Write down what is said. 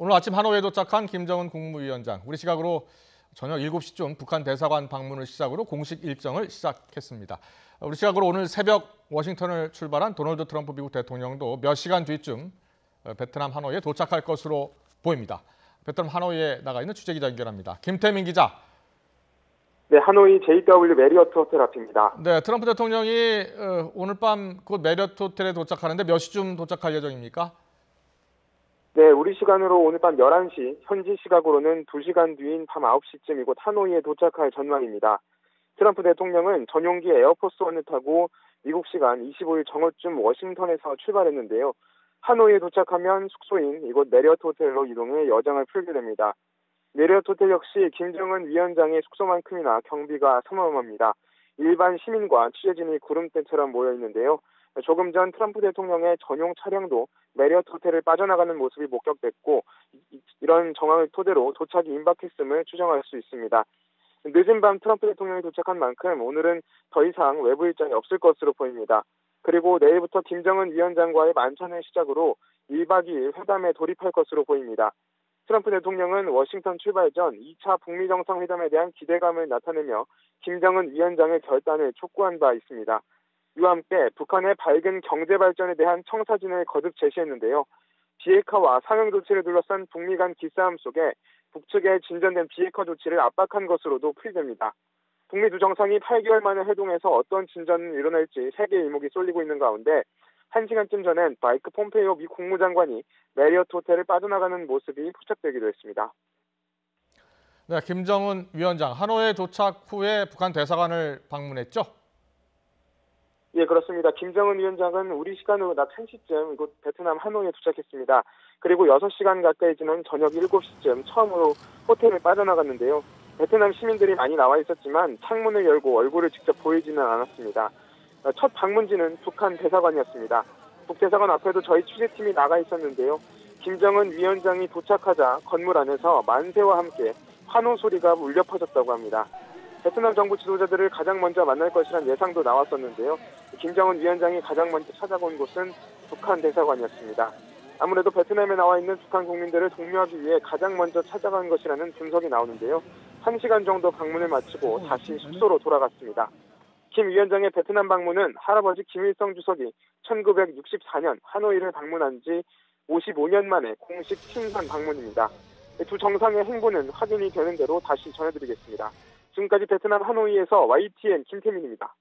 오늘 아침 하노이에 도착한 김정은 국무위원장. 우리 시각으로 저녁 7시쯤 북한 대사관 방문을 시작으로 공식 일정을 시작했습니다. 우리 시각으로 오늘 새벽 워싱턴을 출발한 도널드 트럼프 미국 대통령도 몇 시간 뒤쯤 베트남 하노이에 도착할 것으로 보입니다. 베트남 하노이에 나가 있는 취재기자 연결합니다. 김태민 기자. 네, 하노이 JW 메리어트 호텔 앞입니다. 네, 트럼프 대통령이 오늘 밤 곧 메리어트 호텔에 도착하는데 몇 시쯤 도착할 예정입니까? 네, 우리 시간으로 오늘 밤 11시, 현지 시각으로는 2시간 뒤인 밤 9시쯤 이곳 하노이에 도착할 전망입니다. 트럼프 대통령은 전용기 에어포스원을 타고 미국 시간 25일 정오쯤 워싱턴에서 출발했는데요. 하노이에 도착하면 숙소인 이곳 메리어트 호텔로 이동해 여정을 풀게 됩니다. 메리어트 호텔 역시 김정은 위원장의 숙소만큼이나 경비가 삼엄합니다. 일반 시민과 취재진이 구름대처럼 모여 있는데요. 조금 전 트럼프 대통령의 전용 차량도 메리어트 호텔을 빠져나가는 모습이 목격됐고, 이런 정황을 토대로 도착이 임박했음을 추정할 수 있습니다. 늦은 밤 트럼프 대통령이 도착한 만큼 오늘은 더 이상 외부 일정이 없을 것으로 보입니다. 그리고 내일부터 김정은 위원장과의 만찬을 시작으로 1박 2일 회담에 돌입할 것으로 보입니다. 트럼프 대통령은 워싱턴 출발 전 2차 북미 정상회담에 대한 기대감을 나타내며 김정은 위원장의 결단을 촉구한 바 있습니다. 이와 함께 북한의 밝은 경제 발전에 대한 청사진을 거듭 제시했는데요. 비핵화와 상용 조치를 둘러싼 북미 간 기싸움 속에 북측의 진전된 비핵화 조치를 압박한 것으로도 풀이됩니다. 북미 두 정상이 8개월 만에 회동해서 어떤 진전이 일어날지 세계 이목이 쏠리고 있는 가운데 1시간쯤 전엔 마이크 폼페이오 미 국무장관이 메리어트 호텔을 빠져나가는 모습이 포착되기도 했습니다. 네, 김정은 위원장 하노이에 도착 후에 북한 대사관을 방문했죠? 예, 그렇습니다. 김정은 위원장은 우리 시간으로 낮 1시쯤 이곳 베트남 하노이에 도착했습니다. 그리고 6시간 가까이 지난 저녁 7시쯤 처음으로 호텔을 빠져나갔는데요. 베트남 시민들이 많이 나와 있었지만 창문을 열고 얼굴을 직접 보이지는 않았습니다. 첫 방문지는 북한 대사관이었습니다. 북대사관 앞에도 저희 취재팀이 나가 있었는데요. 김정은 위원장이 도착하자 건물 안에서 만세와 함께 환호 소리가 울려 퍼졌다고 합니다. 베트남 정부 지도자들을 가장 먼저 만날 것이란 예상도 나왔었는데요. 김정은 위원장이 가장 먼저 찾아온 곳은 북한 대사관이었습니다. 아무래도 베트남에 나와 있는 북한 국민들을 독려하기 위해 가장 먼저 찾아간 것이라는 분석이 나오는데요. 1시간 정도 방문을 마치고 다시 숙소로 돌아갔습니다. 김 위원장의 베트남 방문은 할아버지 김일성 주석이 1964년 하노이를 방문한 지 55년 만에 공식 친선 방문입니다. 두 정상의 행보는 확인이 되는 대로 다시 전해드리겠습니다. 지금까지 베트남 하노이에서 YTN 김태민입니다.